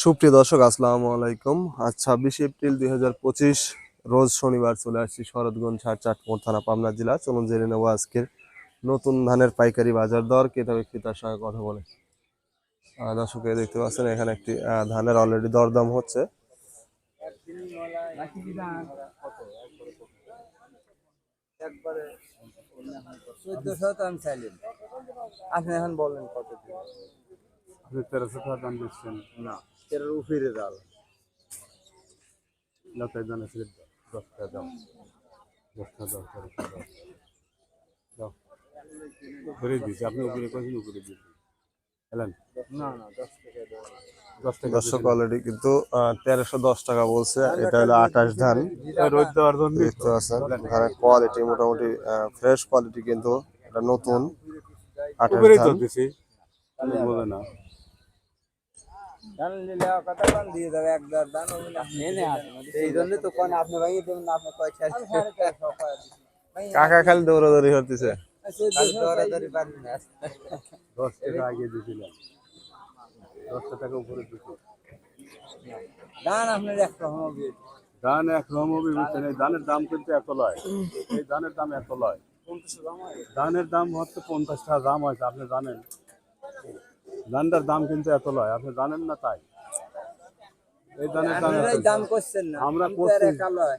সুপ্রিয় দর্শক, আসসালামু আলাইকুম। আজ 26 এপ্রিল 2025 রোজ শনিবার চলে আসছি শরৎগঞ্জ হাট, চাটমোহর থানা, পাবনা জেলা। চলুন জেনে নেবো আজকের নতুন ধানের পাইকারি বাজার দর, ক্রেতা বিক্রেতার সঙ্গে কথা বলে। দর্শক দেখতে পাচ্ছেন এখানে একটি ধানের অলরেডি দরদাম হচ্ছে। আপনি এখন বলেন কত? 1300 টাকা দাম দিচ্ছেন না, 13 উপরে ডাল। লতায় দানা ছিল 10 টাকা দাম, 10 টাকা দাও, 1300 টাকা দাও উপরে দিয়েছি। আপনি উপরে কয়েছেন, উপরে দিয়েছি এলেন না না, 10 টাকা দাও। 10 টাকা দর্শক অলরেডি কিন্তু 1310 টাকা বলছে। এটা হলো 28 ধান। রোদ দেওয়ার জন্য দেখতে পাচ্ছেন ধানের কোয়ালিটি মোটামুটি ফ্রেশ কোয়ালিটি, কিন্তু এটা নতুন 28 উপরেই ধান। তো দিছি, বলে না ধান নিলে কথা কোন দিয়ে দেবে, এক দেড় ধান ওগুলো নেনে আসে। এই জন্য তো কোন আপনি ভাই দেবেন না, আপনি কয় চার কাকা খালি দৌড়াদৌড়ি করতেছে। দৌড়াদৌড়ি পারবি না। 10 টাকা আগে দিয়েছিলাম, 10 টাকা উপরে দিছি। ধান আপনার একরকম হবে। ধান একরকম হবে, বুঝছেন? এই ধানের দাম কিন্তু এত লয়, এই ধানের দাম এত লয়। ধানের দাম হচ্ছে 50 টাকা দাম হয়েছে, আপনি জানেন? ধানটার দাম কিন্তু এত লয়, আপনি জানেন না? তাই এই ধানের দাম দাম করছেন না, আমরা করছি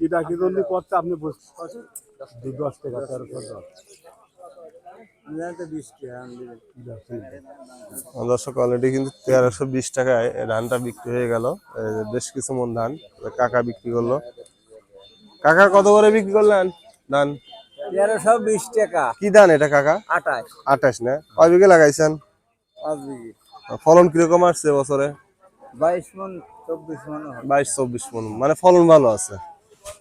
কিটা কি জন্য করছে আপনি 10 টাকা 1310। তো 20 টাকা দর্শক অলরেডি কিন্তু 1320 টাকায় ধানটা বিক্রি হয়ে গেল। বেশ কিছু মন ধান কাকা বিক্রি করলো। কাকা কত করে বিক্রি করলেন ধান? 1320 টাকা। কি ধান এটা কাকা? 28 28 না? কয় বিঘে লাগাইছেন? 5 বিঘি। ফলন কিরকম আসছে বছরে? 22 মণ 24 মণ হবে। 22-24 মন, মানে ফলন ভালো আছে।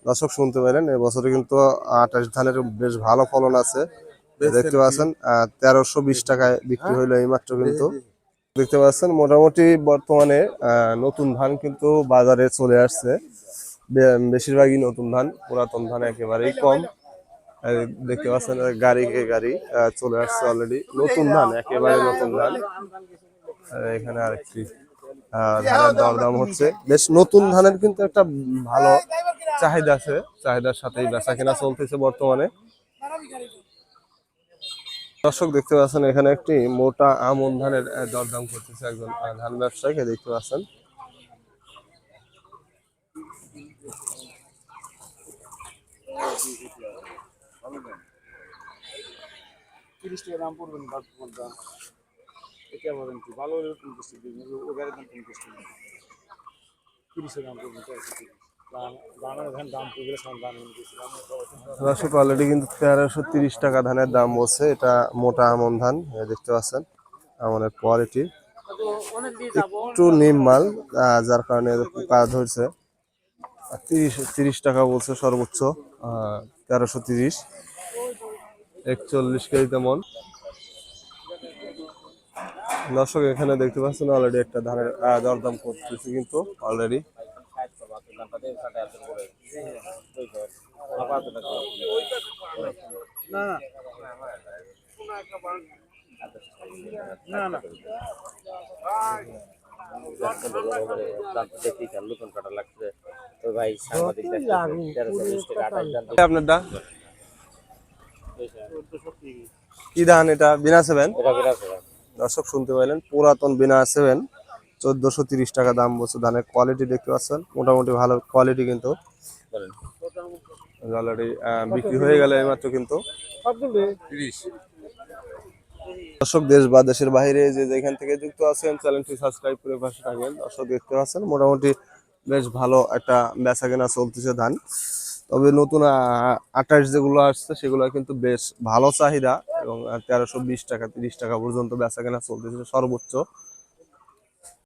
দর্শক শুনতে পেলেন, এবছরে কিন্তু 28 ধানের বেশ ভালো ফলন আছে। দেখতে পাচ্ছেন 1320 টাকায় বিক্রি হইলো এইমাত্র। কিন্তু দেখতে পাচ্ছেন মোটামুটি বর্তমানে নতুন ধান কিন্তু বাজারে চলে আসছে। বেশিরভাগই নতুন ধান, পুরাতন ধান একেবারেই কম। দেখতে পাচ্ছেন গাড়ি গাড়ি চলে আসছে অলরেডি নতুন ধান, একেবারে নতুন ধান। এখানে আরেকটি ধানের দরদাম হচ্ছে। বেশ নতুন ধানের কিন্তু একটা ভালো চাহিদা আছে, চাহিদার সাথেই বেচা কেনা চলতেছে বর্তমানে। দর্শক দেখতে পাচ্ছেন এখানে একটি মোটা আমন ধানের দরদাম করতেছে একজন ধান ব্যবসায়ীকে, দেখতে পাচ্ছেন। দাম পড়বেন দাম এটা বলেন কি ভালো এরকম কিছু দিন ও গাড়ির দাম 50 টাকা, 30 দাম পড়বে। দর্শক অলরেডি কিন্তু 1330 টাকা ধানের দাম বলছে। এটা মোটা আমন ধান, দেখতে পাচ্ছেন আমনের কোয়ালিটি একটু নিম্মাল, যার কারণে পোকা ধরছে। 30 টাকা বলছে সর্বোচ্চ, 1330, 41 কেজি তেমন। দর্শক এখানে দেখতে পাচ্ছেন অলরেডি একটা ধানের দরদাম করতেছে কিন্তু অলরেডি। আপনারটা কি ধান? এটা বিনা 7? দর্শক শুনতে পাইলেন, পুরাতন বিনা 7, 1430 টাকা দাম বলছে। ধানের কোয়ালিটি দেখতে পাচ্ছেন, মোটামুটি ভালো কোয়ালিটি, কিন্তু অলরেডি বিক্রি হয়ে গেল এইমাত্র কিন্তু। দর্শক দেশ বা দেশের বাইরে যে যেখান থেকে যুক্ত আছেন, চ্যানেলটি সাবস্ক্রাইব করে পাশে থাকবেন। দর্শক দেখতে পাচ্ছেন মোটামুটি বেশ ভালো একটা বেচা কেনা চলতেছে ধান। তবে নতুন 28 যেগুলো আসছে সেগুলো কিন্তু বেশ ভালো চাহিদা, এবং 1320 টাকা 30 টাকা পর্যন্ত বেচা কেনা চলতেছে সর্বোচ্চ।